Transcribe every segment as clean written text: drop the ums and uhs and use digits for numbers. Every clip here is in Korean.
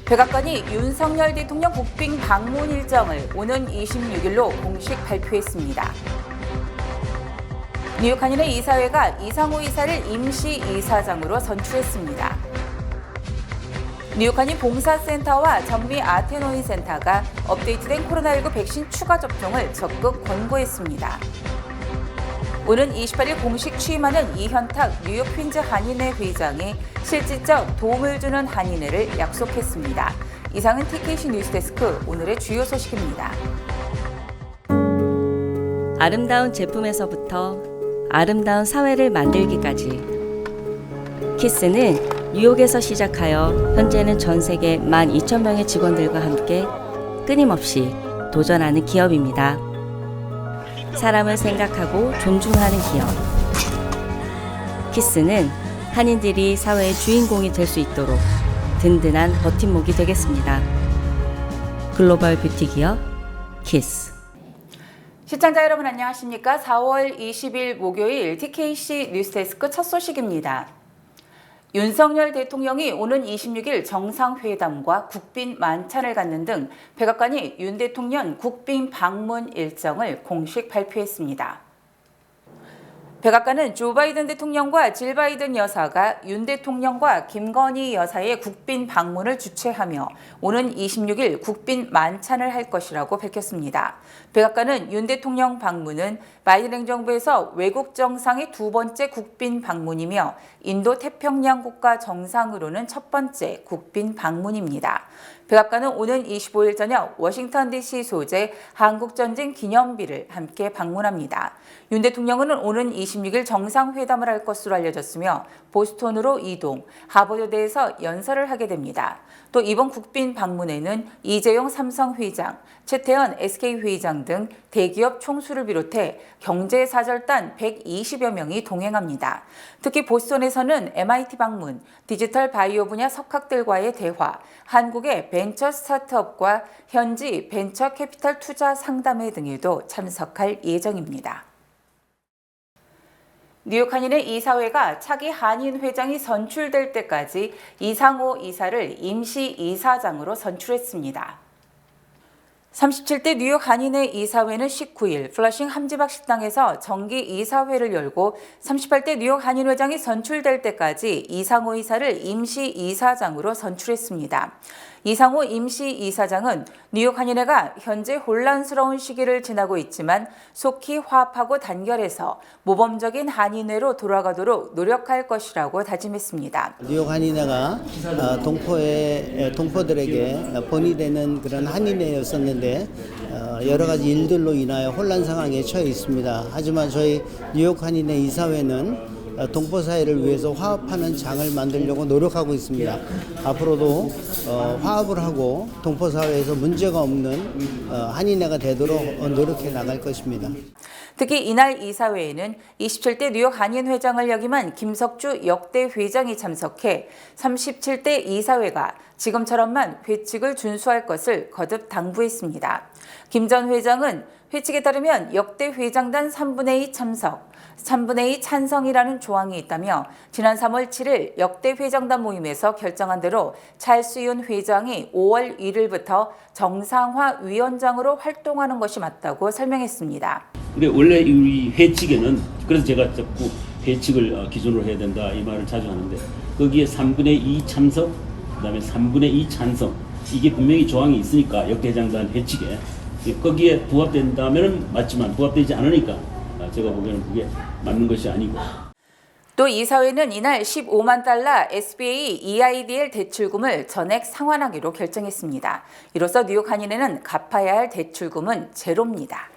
백악관이 윤석열 대통령 국빈 방문 일정을 오는 26일로 공식 발표했습니다. 뉴욕 한인회 이사회가 이상호 이사를 임시 이사장으로 선출했습니다. 뉴욕 한인 봉사센터와 전미 아테노인 센터가 업데이트된 코로나19 백신 추가 접종을 적극 권고했습니다. 오는 28일 공식 취임하는 이현탁 뉴욕 퀸즈 한인회 회장이 실질적 도움을 주는 한인회를 약속했습니다. 이상은 TKC 뉴스데스크 오늘의 주요 소식입니다. 아름다운 제품에서부터 아름다운 사회를 만들기까지 키스는 뉴욕에서 시작하여 현재는 전 세계 12,000명의 직원들과 함께 끊임없이 도전하는 기업입니다. 사람을 생각하고 존중하는 기업. 키스는 한인들이 사회의 주인공이 될 수 있도록 든든한 버팀목이 되겠습니다. 글로벌 뷰티 기업 키스. 시청자 여러분 안녕하십니까? 4월 20일 목요일 TKC 뉴스데스크 첫 소식입니다. 윤석열 대통령이 오는 26일 정상회담과 국빈 만찬을 갖는 등 백악관이 윤 대통령 국빈 방문 일정을 공식 발표했습니다. 백악관은 조 바이든 대통령과 질 바이든 여사가 윤 대통령과 김건희 여사의 국빈 방문을 주최하며 오는 26일 국빈 만찬을 할 것이라고 밝혔습니다. 백악관은 윤 대통령 방문은 바이든 행정부에서 외국 정상의 두 번째 국빈 방문이며 인도 태평양 국가 정상으로는 첫 번째 국빈 방문입니다. 백악관은 오는 25일 저녁 워싱턴 DC 소재 한국전쟁 기념비를 함께 방문합니다. 윤 대통령은 오는 26일 정상회담을 할 것으로 알려졌으며 보스턴으로 이동, 하버드대에서 연설을 하게 됩니다. 또 이번 국빈 방문에는 이재용 삼성 회장, 최태원 SK 회장 등 대기업 총수를 비롯해 경제사절단 120여 명이 동행합니다. 특히 보스턴에서는 MIT 방문, 디지털 바이오 분야 석학들과의 대화, 한국의 벤처 스타트업과 현지 벤처 캐피탈 투자 상담회 등에도 참석할 예정입니다. 뉴욕 한인회 이사회가 차기 한인 회장이 선출될 때까지 이상호 이사를 임시 이사장으로 선출했습니다. 37대 뉴욕 한인회 이사회는 19일 플러싱 함지박 식당에서 정기 이사회를 열고 38대 뉴욕 한인회장이 선출될 때까지 이상호 이사를 임시 이사장으로 선출했습니다. 이상호 임시 이사장은 뉴욕 한인회가 현재 혼란스러운 시기를 지나고 있지만 속히 화합하고 단결해서 모범적인 한인회로 돌아가도록 노력할 것이라고 다짐했습니다. 뉴욕 한인회가 동포들에게 본이 되는 그런 한인회였었는데 여러 가지 일들로 인하여 혼란 상황에 처해 있습니다. 하지만 저희 뉴욕 한인회 이사회는 동포 사회를 위해서 화합하는 장을 만들려고 노력하고 있습니다. 앞으로도 화합을 하고 동포 사회에서 문제가 없는 한인회가 되도록 노력해 나갈 것입니다. 특히 이날 이사회에는 27대 뉴욕 한인회장을 역임한 김석주 역대 회장이 참석해 37대 이사회가 지금처럼만 회칙을 준수할 것을 거듭 당부했습니다. 김 전 회장은 회칙에 따르면 역대 회장단 3분의 2 참석, 3분의 2 찬성이라는 조항이 있다며 지난 3월 7일 역대 회장단 모임에서 결정한 대로 찰스윤 회장이 5월 1일부터 정상화 위원장으로 활동하는 것이 맞다고 설명했습니다. 근데 원래 이 회칙에는 그래서 제가 자꾸 회칙을 기준으로 해야 된다 이 말을 자주 하는데 거기에 3분의 2 참석, 그다음에 3분의 2 찬성 이게 분명히 조항이 있으니까 역대 회장단 회칙에 거기에 부합된다면 맞지만 부합되지 않으니까 제가 보기에는 그게 맞는 것이 아니고. 또 이사회는 이날 15만 달러 SBA EIDL 대출금을 전액 상환하기로 결정했습니다. 이로써 뉴욕 한인회는 갚아야 할 대출금은 제로입니다.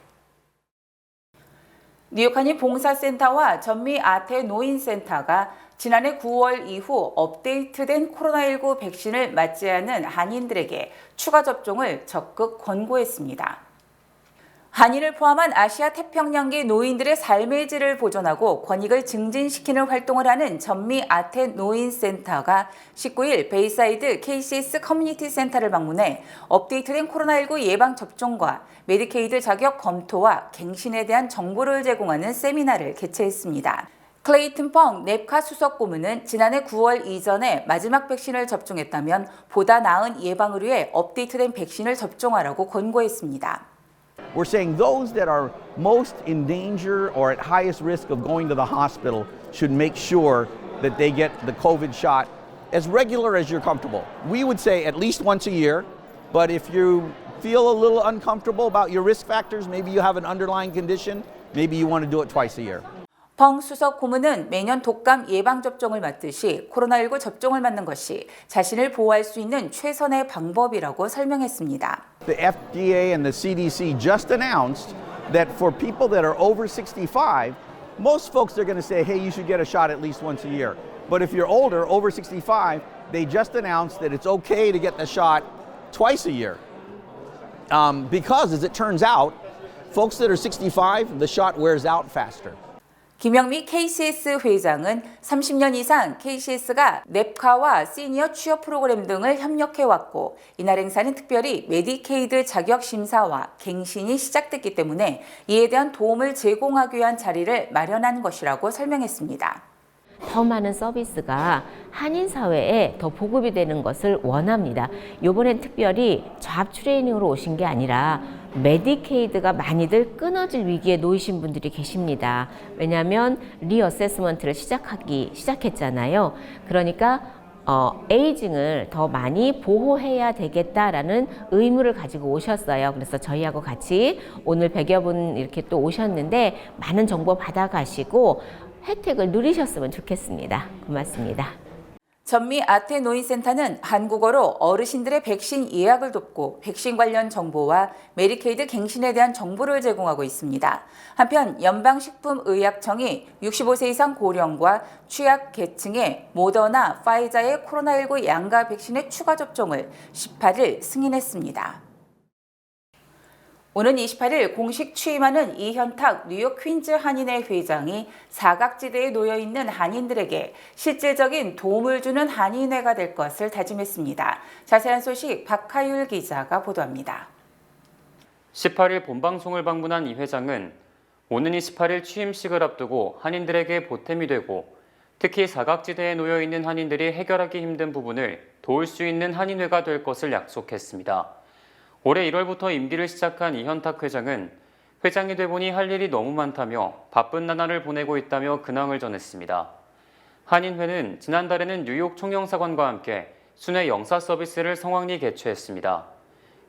뉴욕 한인 봉사센터와 전미 아테노인 센터가 지난해 9월 이후 업데이트된 코로나19 백신을 맞지 않은 한인들에게 추가 접종을 적극 권고했습니다. 한인을 포함한 아시아 태평양계 노인들의 삶의 질을 보존하고 권익을 증진시키는 활동을 하는 전미 아테노인 센터가 19일 베이사이드 KCS 커뮤니티 센터를 방문해 업데이트된 코로나19 예방 접종과 메디케이드 자격 검토와 갱신에 대한 정보를 제공하는 세미나를 개최했습니다. 클레이튼 펑 냅카 수석 고문은 지난해 9월 이전에 마지막 백신을 접종했다면 보다 나은 예방을 위해 업데이트된 백신을 접종하라고 권고했습니다. We're saying those that are most in danger or at highest risk of going to the hospital should make sure that they get the COVID shot as regular as you're comfortable. We would say at least once a year, but if you feel a little uncomfortable about your risk factors, maybe you have an underlying condition, maybe you want to do it twice a year. 펑 수석 고문은 매년 독감 예방접종을 맞듯이 코로나19 접종을 맞는 것이 자신을 보호할 수 있는 최선의 방법이라고 설명했습니다. The FDA and the CDC just announced that for people that are over 65, most folks are going to say, hey, you should get a shot at least once a year. But if you're older, over 65, they just announced that it's okay to get the shot twice a year. Because as it turns out, folks that are 65, the shot wears out faster. 김영미 KCS 회장은 30년 이상 KCS가 냅카와 시니어 취업 프로그램 등을 협력해왔고 이날 행사는 특별히 메디케이드 자격 심사와 갱신이 시작됐기 때문에 이에 대한 도움을 제공하기 위한 자리를 마련한 것이라고 설명했습니다. 더 많은 서비스가 한인 사회에 더 보급이 되는 것을 원합니다. 이번엔 특별히 잡 트레이닝으로 오신 게 아니라 메디케이드가 많이들 끊어질 위기에 놓이신 분들이 계십니다. 왜냐하면 리어세스먼트를 시작했잖아요. 그러니까 에이징을 더 많이 보호해야 되겠다라는 의무를 가지고 오셨어요. 그래서 저희하고 같이 오늘 100여 분 이렇게 또 오셨는데 많은 정보 받아가시고 혜택을 누리셨으면 좋겠습니다. 고맙습니다. 전미 아테노인센터는 한국어로 어르신들의 백신 예약을 돕고 백신 관련 정보와 메디케이드 갱신에 대한 정보를 제공하고 있습니다. 한편 연방식품의약청이 65세 이상 고령과 취약 계층의 모더나, 파이자의 코로나19 양가 백신의 추가 접종을 18일 승인했습니다. 오는 28일 공식 취임하는 이현탁 뉴욕 퀸즈 한인회 회장이 사각지대에 놓여있는 한인들에게 실질적인 도움을 주는 한인회가 될 것을 다짐했습니다. 자세한 소식 박하율 기자가 보도합니다. 18일 본방송을 방문한 이 회장은 오는 28일 취임식을 앞두고 한인들에게 보탬이 되고 특히 사각지대에 놓여있는 한인들이 해결하기 힘든 부분을 도울 수 있는 한인회가 될 것을 약속했습니다. 올해 1월부터 임기를 시작한 이현탁 회장은 회장이 돼 보니 할 일이 너무 많다며 바쁜 나날을 보내고 있다며 근황을 전했습니다. 한인회는 지난달에는 뉴욕 총영사관과 함께 순회 영사 서비스를 성황리 개최했습니다.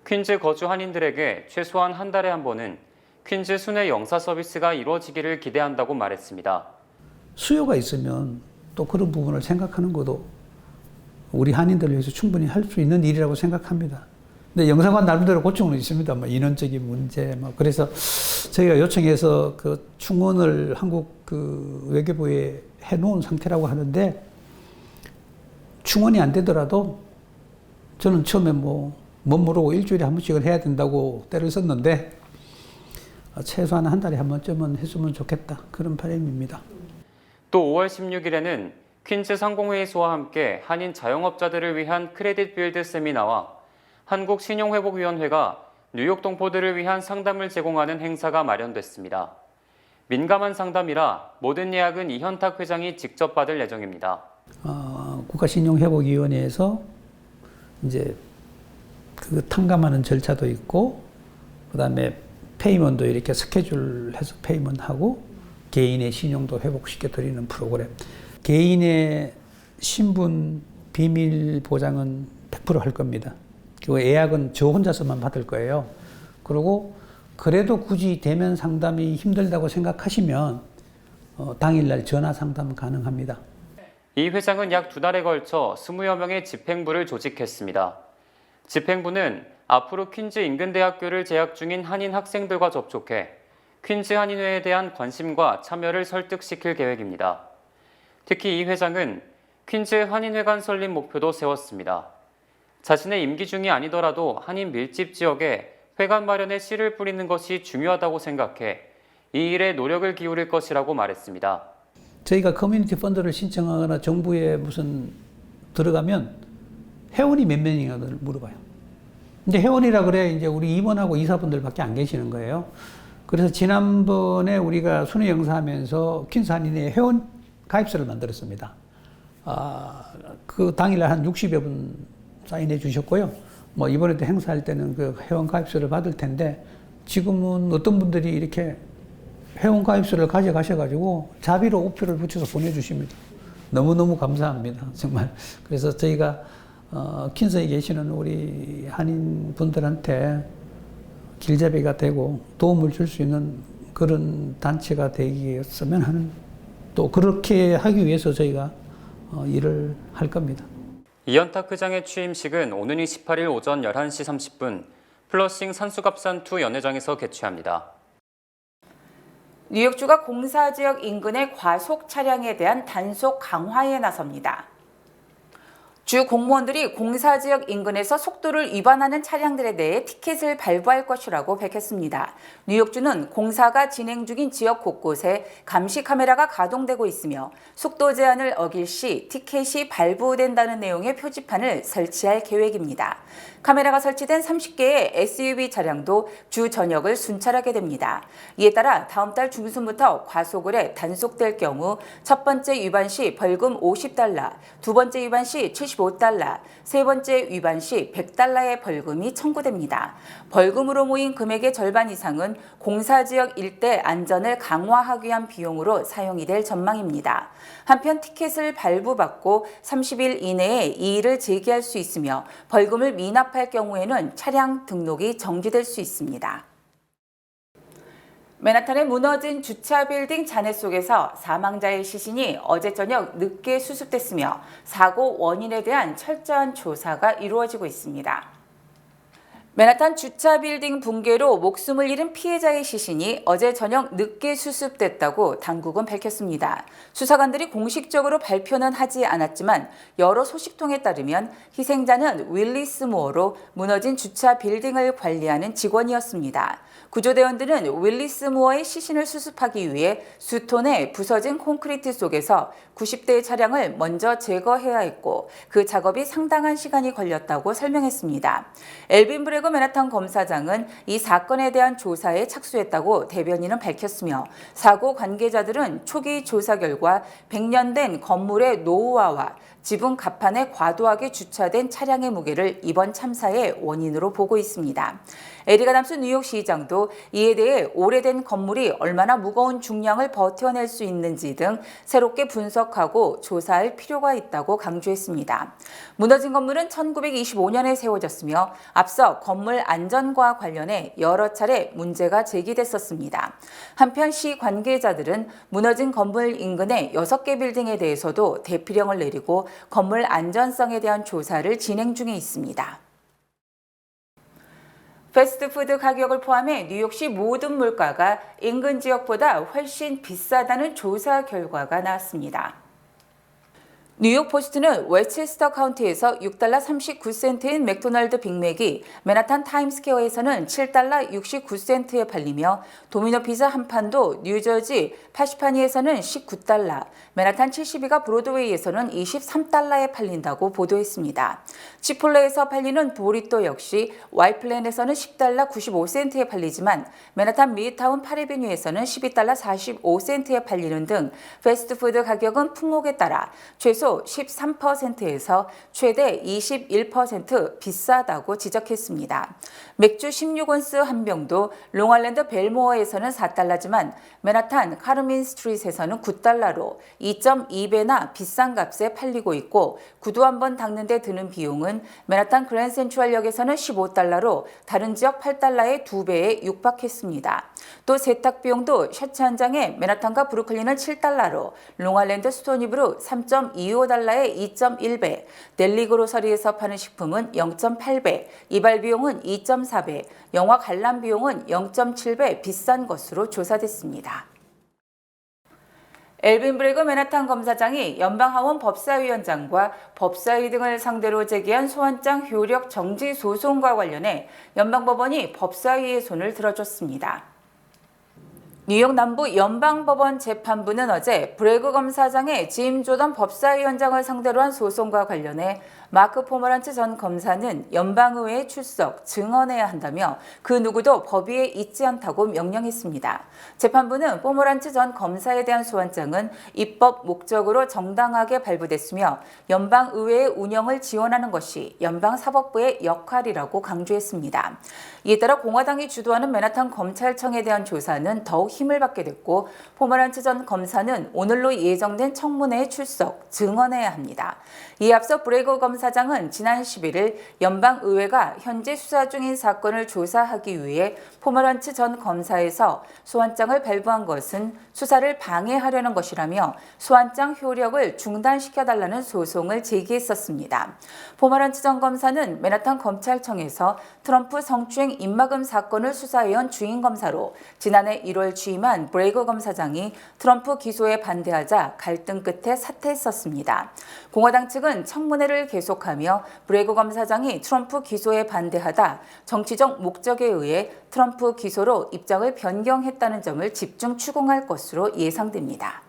퀸즈 거주 한인들에게 최소한 한 달에 한 번은 퀸즈 순회 영사 서비스가 이루어지기를 기대한다고 말했습니다. 수요가 있으면 또 그런 부분을 생각하는 것도 우리 한인들을 위해서 충분히 할 수 있는 일이라고 생각합니다. 근데 영사관 나름대로 고충은 있습니다. 인원적인 문제, 그래서 저희가 요청해서 그 충원을 한국 그 외교부에 해놓은 상태라고 하는데 충원이 안 되더라도 저는 처음에 못 모르고 일주일에 한 번씩은 해야 된다고 때를 썼는데 최소한 한 달에 한 번쯤은 했으면 좋겠다. 그런 바람입니다. 또 5월 16일에는 퀸즈 상공회의소와 함께 한인 자영업자들을 위한 크레딧 빌드 세미나와 한국신용회복위원회가 뉴욕 동포들을 위한 상담을 제공하는 행사가 마련됐습니다. 민감한 상담이라 모든 예약은 이현탁 회장이 직접 받을 예정입니다. 국가신용회복위원회에서 이제 그 탕감하는 절차도 있고, 그다음에 페이먼도 이렇게 스케줄해서 페이먼하고 개인의 신용도 회복시켜 드리는 프로그램. 개인의 신분 비밀 보장은 100% 할 겁니다. 그 예약은 저 혼자서만 받을 거예요. 그리고 그래도 굳이 대면 상담이 힘들다고 생각하시면 당일날 전화 상담 가능합니다. 이 회장은 약 2달에 걸쳐 20여 명의 집행부를 조직했습니다. 집행부는 앞으로 퀸즈 인근대학교를 재학 중인 한인 학생들과 접촉해 퀸즈 한인회에 대한 관심과 참여를 설득시킬 계획입니다. 특히 이 회장은 퀸즈 한인회관 설립 목표도 세웠습니다. 자신의 임기 중이 아니더라도 한인 밀집 지역에 회관 마련에 씨를 뿌리는 것이 중요하다고 생각해 이 일에 노력을 기울일 것이라고 말했습니다. 저희가 커뮤니티 펀드를 신청하거나 정부에 무슨 들어가면 회원이 몇 명이냐 물어봐요. 근데 회원이라 그래 이제 우리 임원하고 이사분들밖에 안 계시는 거예요. 그래서 지난번에 우리가 순회 영사하면서 퀸즈 한인회 회원 가입서를 만들었습니다. 그 당일날 한 60여 분 사인해 주셨고요. 뭐 이번에도 행사할 때는 그 회원 가입서를 받을 텐데 지금은 어떤 분들이 이렇게 회원 가입서를 가져가셔가지고 자비로 우표를 붙여서 보내주십니다. 너무너무 감사합니다. 정말. 그래서 저희가 킨스에 계시는 우리 한인 분들한테 길잡이가 되고 도움을 줄 수 있는 그런 단체가 되겠으면 하는, 또 그렇게 하기 위해서 저희가 일을 할 겁니다. 이연탁 회장의 취임식은 오는 28일 오전 11시 30분 플러싱 산수갑산2 연회장에서 개최합니다. 뉴욕주가 공사지역 인근의 과속 차량에 대한 단속 강화에 나섭니다. 주 공무원들이 공사지역 인근에서 속도를 위반하는 차량들에 대해 티켓을 발부할 것이라고 밝혔습니다. 뉴욕주는 공사가 진행 중인 지역 곳곳에 감시 카메라가 가동되고 있으며 속도 제한을 어길 시 티켓이 발부된다는 내용의 표지판을 설치할 계획입니다. 카메라가 설치된 30개의 SUV 차량도 주 전역을 순찰하게 됩니다. 이에 따라 다음 달 중순부터 과속을 해 단속될 경우 첫 번째 위반 시 벌금 $50, 두 번째 위반 시 $75, 세 번째 위반 시 $100의 벌금이 청구됩니다. 벌금으로 모인 금액의 절반 이상은 공사지역 일대 안전을 강화하기 위한 비용으로 사용이 될 전망입니다. 한편 티켓을 발부받고 30일 이내에 이의를 제기할 수 있으며 벌금을 미납할 경우에는 차량 등록이 정지될 수 있습니다. 맨하탄의 무너진 주차 빌딩 잔해 속에서 사망자의 시신이 어제 저녁 늦게 수습됐으며 사고 원인에 대한 철저한 조사가 이루어지고 있습니다. 맨하탄 주차 빌딩 붕괴로 목숨을 잃은 피해자의 시신이 어제 저녁 늦게 수습됐다고 당국은 밝혔습니다. 수사관들이 공식적으로 발표는 하지 않았지만 여러 소식통에 따르면 희생자는 윌리스 무어로 무너진 주차 빌딩을 관리하는 직원이었습니다. 구조대원들은 윌리스 무어의 시신을 수습하기 위해 수톤의 부서진 콘크리트 속에서 90대의 차량을 먼저 제거해야 했고 그 작업이 상당한 시간이 걸렸다고 설명했습니다. 엘빈 브레거 맨하탄 검사장은 이 사건에 대한 조사에 착수했다고 대변인은 밝혔으며 사고 관계자들은 초기 조사 결과 100년 된 건물의 노후화와 지붕 갑판에 과도하게 주차된 차량의 무게를 이번 참사의 원인으로 보고 있습니다. 에릭 아담스 뉴욕시장도 이에 대해 오래된 건물이 얼마나 무거운 중량을 버텨낼 수 있는지 등 새롭게 분석하고 조사할 필요가 있다고 강조했습니다. 무너진 건물은 1925년에 세워졌으며 앞서 건물 안전과 관련해 여러 차례 문제가 제기됐었습니다. 한편 시 관계자들은 무너진 건물 인근의 6개 빌딩에 대해서도 대피령을 내리고 건물 안전성에 대한 조사를 진행 중에 있습니다. 패스트푸드 가격을 포함해 뉴욕시 모든 물가가 인근 지역보다 훨씬 비싸다는 조사 결과가 나왔습니다. 뉴욕 포스트는 웨스체스터 카운티에서 $6.39인 맥도날드 빅맥이 맨하탄 타임스퀘어에서는 $7 69센트에 팔리며 도미노 피자 한 판도 뉴저지 파시파니에서는 $19, 맨하탄 72가 브로드웨이에서는 $23에 팔린다고 보도했습니다. 치폴레에서 팔리는 보리또 역시 와이플랜에서는 $10 95센트에 팔리지만 맨하탄 미드타운 파리비뉴에서는 $12 45센트에 팔리는 등 패스트푸드 가격은 품목에 따라 최소 13%에서 최대 21% 비싸다고 지적했습니다. 맥주 16온스 한 병도 롱아일랜드 벨모어에서는 $4지만 맨하탄 카르민 스트릿에서는 $9로 2.2배나 비싼 값에 팔리고 있고 구두 한 번 닦는 데 드는 비용은 맨하탄 그랜드 센트럴역에서는 $15로 다른 지역 $8의 2배에 육박했습니다. 또 세탁 비용도 셔츠 한 장에 맨하탄과 브루클린은 $7로 롱아일랜드 스토니브루 3.25달러에 2.1배, 델리 그로서리에서 파는 식품은 0.8배, 이발 비용은 2.4배, 영화 관람 비용은 0.7배 비싼 것으로 조사됐습니다. 엘빈 브레거 맨하탄 검사장이 연방하원 법사위원장과 법사위 등을 상대로 제기한 소환장 효력 정지 소송과 관련해 연방법원이 법사위의 손을 들어줬습니다. 뉴욕 남부 연방법원 재판부는 어제 브레거 검사장의 짐 조던 법사위원장을 상대로 한 소송과 관련해 마크 포머란츠 전 검사는 연방의회에 출석, 증언해야 한다며 그 누구도 법 위에 있지 않다고 명령했습니다. 재판부는 포머란츠 전 검사에 대한 소환장은 입법 목적으로 정당하게 발부됐으며 연방의회의 운영을 지원하는 것이 연방사법부의 역할이라고 강조했습니다. 이에 따라 공화당이 주도하는 맨하탄 검찰청에 대한 조사는 더욱 힘을 받게 됐고 포머란츠 전 검사는 오늘로 예정된 청문회에 출석, 증언해야 합니다. 이에 앞서 브레거 검사장은 지난 11일 연방의회가 현재 수사 중인 사건을 조사하기 위해 포머란츠 전 검사에서 소환장을 발부한 것은 수사를 방해하려는 것이라며 소환장 효력을 중단시켜달라는 소송을 제기했었습니다. 포머란츠 전 검사는 맨하탄 검찰청에서 트럼프 성추행 입막음 사건을 수사해온 주인 검사로 지난해 1월 취임한 브레거 검사장이 트럼프 기소에 반대하자 갈등 끝에 사퇴했었습니다. 공화당 측은 청문회를 계속하며 브레거 검사장이 트럼프 기소에 반대하다 정치적 목적에 의해 트럼프 기소로 입장을 변경했다는 점을 집중 추궁할 것으로 예상됩니다.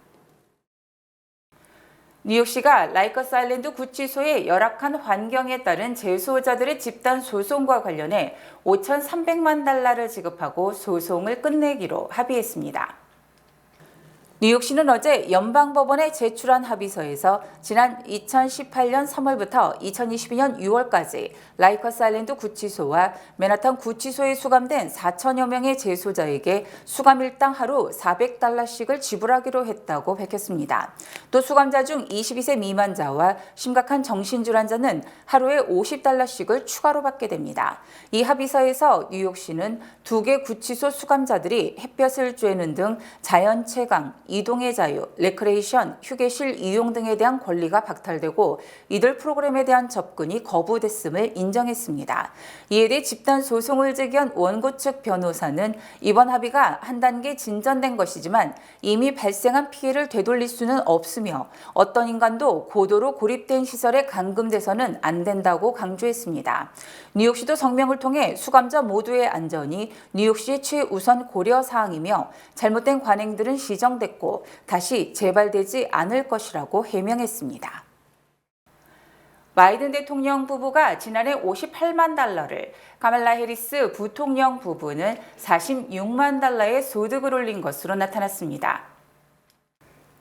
뉴욕시가 라이커스 아일랜드 구치소의 열악한 환경에 따른 재소자들의 집단 소송과 관련해 5,300만 달러를 지급하고 소송을 끝내기로 합의했습니다. 뉴욕시는 어제 연방법원에 제출한 합의서에서 지난 2018년 3월부터 2022년 6월까지 라이커스 아일랜드 구치소와 맨하탄 구치소에 수감된 4천여 명의 재소자에게 수감일당 하루 400달러씩을 지불하기로 했다고 밝혔습니다. 또 수감자 중 22세 미만자와 심각한 정신질환자는 하루에 50달러씩을 추가로 받게 됩니다. 이 합의서에서 뉴욕시는 2개 구치소 수감자들이 햇볕을 쬐는 등 자연 채광, 이동의 자유, 레크레이션, 휴게실 이용 등에 대한 권리가 박탈되고 이들 프로그램에 대한 접근이 거부됐음을 인정했습니다. 이에 대해 집단 소송을 제기한 원고 측 변호사는 이번 합의가 한 단계 진전된 것이지만 이미 발생한 피해를 되돌릴 수는 없으며 어떤 인간도 고도로 고립된 시설에 감금돼서는 안 된다고 강조했습니다. 뉴욕시도 성명을 통해 수감자 모두의 안전이 뉴욕시의 최우선 고려 사항이며 잘못된 관행들은 시정됐고 다시 재발되지 않을 것이라고 해명했습니다. 바이든 대통령 부부가 지난해 58만 달러를, 카말라 해리스 부통령 부부는 46만 달러의 소득을 올린 것으로 나타났습니다.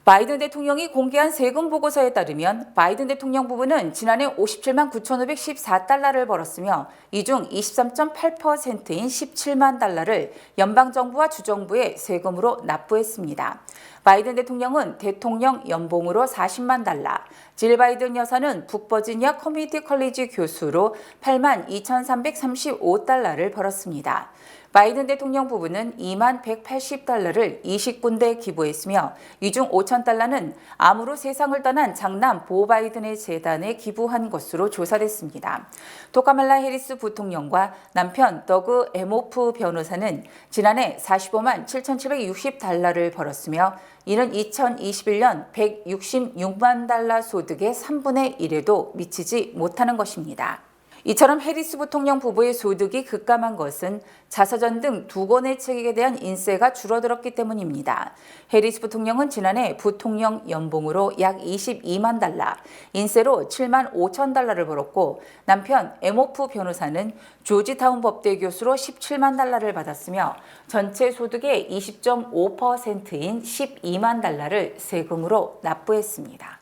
바이든 대통령이 공개한 세금 보고서에 따르면 바이든 대통령 부부는 지난해 57만 9,514달러를 벌었으며 이 중 23.8%인 17만 달러를 연방정부와 주정부에 세금으로 납부했습니다. 바이든 대통령은 대통령 연봉으로 40만 달러, 질 바이든 여사는 북버지니아 커뮤니티 컬리지 교수로 8만 2,335달러를 벌었습니다. 바이든 대통령 부부는 2만 180달러를 20군데 기부했으며 이 중 5,000달러는 암으로 세상을 떠난 장남 보 바이든의 재단에 기부한 것으로 조사됐습니다. 또 카말라 해리스 부통령과 남편 더그 에모프 변호사는 지난해 45만 7,760달러를 벌었으며 이는 2021년 166만 달러 소득의 3분의 1에도 미치지 못하는 것입니다. 이처럼 해리스 부통령 부부의 소득이 급감한 것은 자서전 등 2권의 책에 대한 인세가 줄어들었기 때문입니다. 해리스 부통령은 지난해 부통령 연봉으로 약 22만 달러, 인세로 7만 5천 달러를 벌었고 남편 에모프 변호사는 조지타운 법대 교수로 17만 달러를 받았으며 전체 소득의 20.5%인 12만 달러를 세금으로 납부했습니다.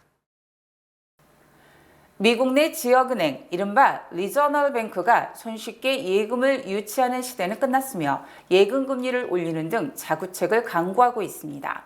미국 내 지역은행, 이른바 리저널 뱅크가 손쉽게 예금을 유치하는 시대는 끝났으며 예금 금리를 올리는 등 자구책을 강구하고 있습니다.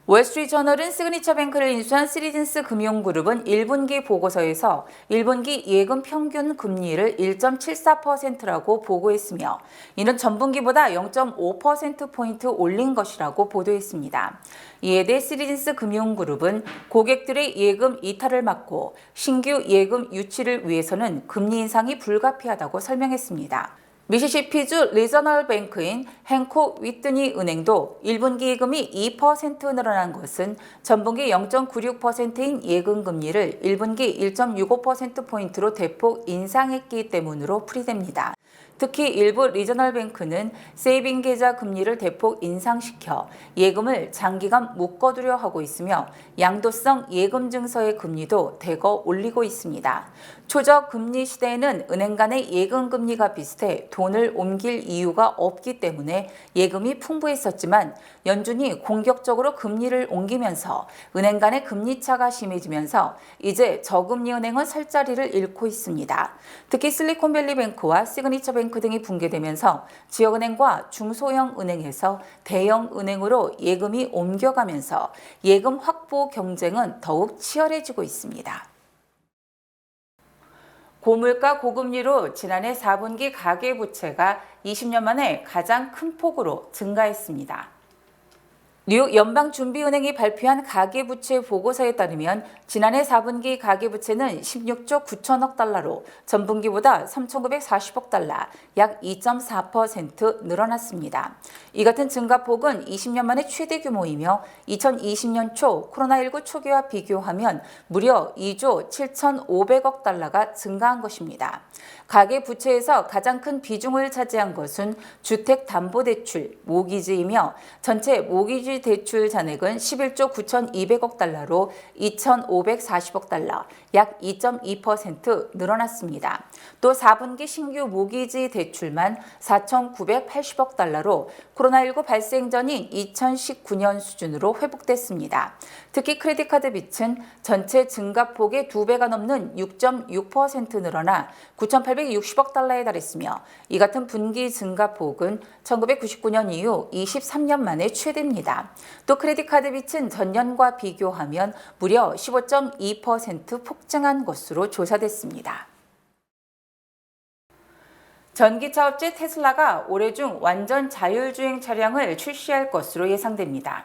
월스트리트저널은 시그니처 뱅크를 인수한 시리즌스 금융그룹은 1분기 보고서에서 1분기 예금 평균 금리를 1.74%라고 보고했으며 이는 전분기보다 0.5%포인트 올린 것이라고 보도했습니다. 이에 대해 시리즌스 금융그룹은 고객들의 예금 이탈을 막고 신규 예금 유치를 위해서는 금리 인상이 불가피하다고 설명했습니다. 미시시피주 리저널 뱅크인 행콕 위트니 은행도 1분기 예금이 2% 늘어난 것은 전분기 0.96%인 예금 금리를 1분기 1.65%포인트로 대폭 인상했기 때문으로 풀이됩니다. 특히 일부 리저널 뱅크는 세이빙 계좌 금리를 대폭 인상시켜 예금을 장기간 묶어두려 하고 있으며 양도성 예금 증서의 금리도 대거 올리고 있습니다. 초저 금리 시대에는 은행 간의 예금 금리가 비슷해 돈을 옮길 이유가 없기 때문에 예금이 풍부했었지만 연준이 공격적으로 금리를 옮기면서 은행 간의 금리 차가 심해지면서 이제 저금리 은행은 설 자리를 잃고 있습니다. 특히 실리콘밸리 뱅크와 시그니처 뱅크 등이 붕괴되면서 지역은행과 중소형 은행에서 대형 은행으로 예금이 옮겨가면서 예금 확보 경쟁은 더욱 치열해지고 있습니다. 고물가 고금리로 지난해 4분기 가계부채가 20년 만에 가장 큰 폭으로 증가했습니다. 뉴욕 연방준비은행이 발표한 가계부채 보고서에 따르면 지난해 4분기 가계부채는 16조 9천억 달러로 전분기보다 3,940억 달러, 약 2.4% 늘어났습니다. 이 같은 증가폭은 20년 만에 최대 규모이며 2020년 초 코로나19 초기와 비교하면 무려 2조 7,500억 달러가 증가한 것입니다. 가계부채에서 가장 큰 비중을 차지한 것은 주택담보대출, 모기지이며 전체 모기지 대출 잔액은 11조 9,200억 달러로 2,540억 달러, 약 2.2% 늘어났습니다. 또 4분기 신규 모기지 대출만 4,980억 달러로 코로나19 발생 전인 2019년 수준으로 회복됐습니다. 특히 크레딧카드 빚은 전체 증가폭의 2배가 넘는 6.6% 늘어나 9,860억 달러에 달했으며 이 같은 분기 증가폭은 1999년 이후 23년 만에 최대입니다. 또 크레딧카드 빚은 전년과 비교하면 무려 15.2% 폭증한 것으로 조사됐습니다. 전기차 업체 테슬라가 올해 중 완전 자율주행 차량을 출시할 것으로 예상됩니다.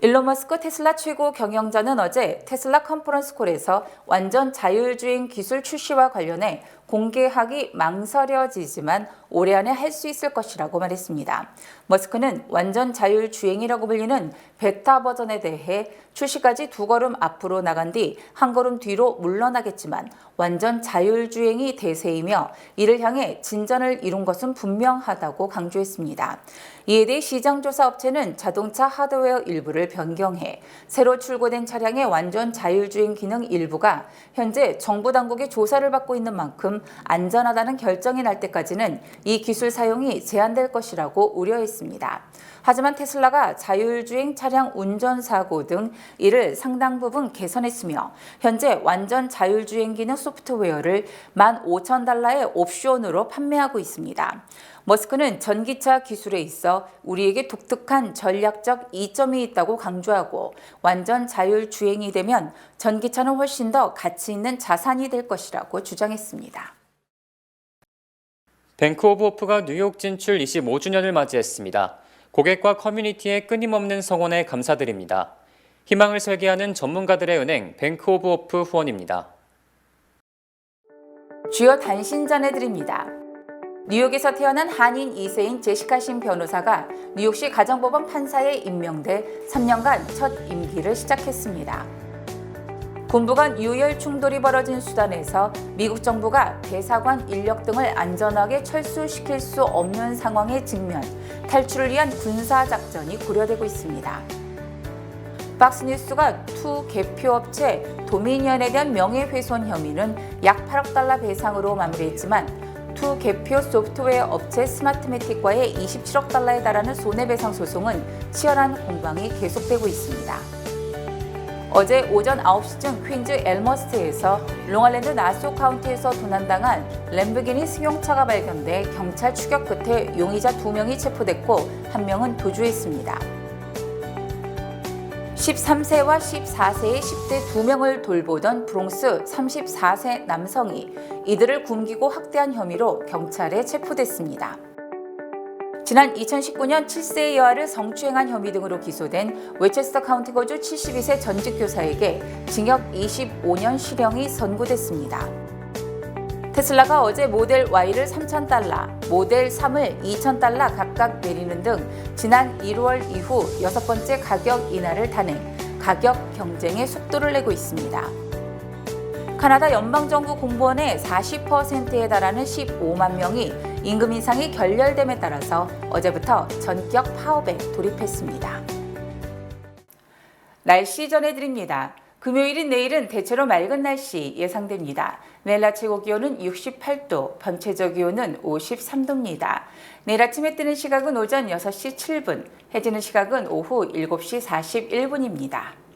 일론 머스크 테슬라 최고 경영자는 어제 테슬라 컨퍼런스 콜에서 완전 자율주행 기술 출시와 관련해 공개하기 망설여지지만 올해 안에 할 수 있을 것이라고 말했습니다. 머스크는 완전 자율주행이라고 불리는 베타 버전에 대해 출시까지 2걸음 앞으로 나간 뒤 1걸음 뒤로 물러나겠지만 완전 자율주행이 대세이며 이를 향해 진전을 이룬 것은 분명하다고 강조했습니다. 이에 대해 시장조사 업체는 자동차 하드웨어 일부를 변경해 새로 출고된 차량의 완전 자율주행 기능 일부가 현재 정부 당국의 조사를 받고 있는 만큼 안전하다는 결정이 날 때까지는 이 기술 사용이 제한될 것이라고 우려했습니다. 하지만 테슬라가 자율주행 차량 운전사고 등 이를 상당 부분 개선했으며 현재 완전 자율주행 기능 소프트웨어를 15,000달러의 옵션으로 판매하고 있습니다. 머스크는 전기차 기술에 있어 우리에게 독특한 전략적 이점이 있다고 강조하고 완전 자율주행이 되면 전기차는 훨씬 더 가치 있는 자산이 될 것이라고 주장했습니다. 뱅크 오브 호프가 뉴욕 진출 25주년을 맞이했습니다. 고객과 커뮤니티의 끊임없는 성원에 감사드립니다. 희망을 설계하는 전문가들의 은행 뱅크 오브 호프 후원입니다. 주요 단신 전해드립니다. 뉴욕에서 태어난 한인 2세인 제시카 신 변호사가 뉴욕시 가정법원 판사에 임명돼 3년간 첫 임기를 시작했습니다. 군부 간 유혈 충돌이 벌어진 수단에서 미국 정부가 대사관 인력 등을 안전하게 철수시킬 수 없는 상황에 직면, 탈출을 위한 군사작전이 고려되고 있습니다. 박스뉴스가 투 개표업체 도미니언에 대한 명예훼손 혐의는 약 8억 달러 배상으로 마무리했지만 투 개표 소프트웨어 업체 스마트매틱과의 27억 달러에 달하는 손해배상 소송은 치열한 공방이 계속되고 있습니다. 어제 오전 9시쯤 퀸즈 엘머스트에서 롱아일랜드 나소 카운티에서 도난당한 램보기니 승용차가 발견돼 경찰 추격 끝에 용의자 2명이 체포됐고 1명은 도주했습니다. 13세와 14세의 10대 2명을 돌보던 브롱스 34세 남성이 이들을 굶기고 학대한 혐의로 경찰에 체포됐습니다. 지난 2019년 7세의 여아를 성추행한 혐의 등으로 기소된 웨체스터 카운티 거주 72세 전직 교사에게 징역 25년 실형이 선고됐습니다. 테슬라가 어제 모델 Y를 3,000달러, 모델 3을 2,000달러 각각 내리는 등 지난 1월 이후 6번째 가격 인하를 단행, 가격 경쟁의 속도를 내고 있습니다. 카나다 연방정부 공무원의 40%에 달하는 15만 명이 임금 인상이 결렬됨에 따라서 어제부터 전격 파업에 돌입했습니다. 날씨 전해드립니다. 금요일인 내일은 대체로 맑은 날씨 예상됩니다. 내일 아침 최고 기온은 68도, 밤 최저 기온은 53도입니다. 내일 아침에 뜨는 시각은 오전 6시 7분, 해지는 시각은 오후 7시 41분입니다.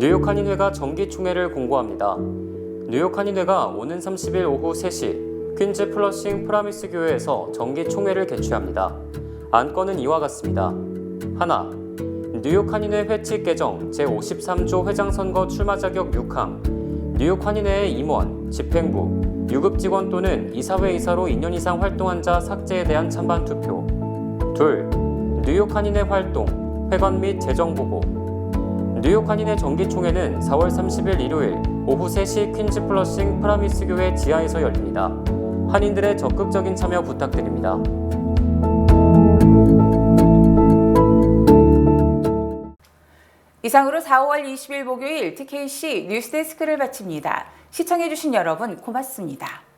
뉴욕 한인회가 정기총회를 공고합니다. 뉴욕 한인회가 오는 30일 오후 3시 퀸즈 플러싱 프라미스 교회에서 정기총회를 개최합니다. 안건은 이와 같습니다. 하나, 뉴욕 한인회 회칙 개정 제53조 회장 선거 출마 자격 6항, 뉴욕 한인회의 임원, 집행부, 유급 직원 또는 이사회 이사로 2년 이상 활동한 자 삭제에 대한 찬반 투표. 둘, 뉴욕 한인회 활동, 회관 및 재정 보고. 뉴욕 한인회 정기총회는 4월 30일 일요일 오후 3시 퀸즈 플러싱 프라미스 교회 지하에서 열립니다. 한인들의 적극적인 참여 부탁드립니다. 이상으로 4월 20일 목요일 TKC 뉴스데스크를 마칩니다. 시청해주신 여러분 고맙습니다.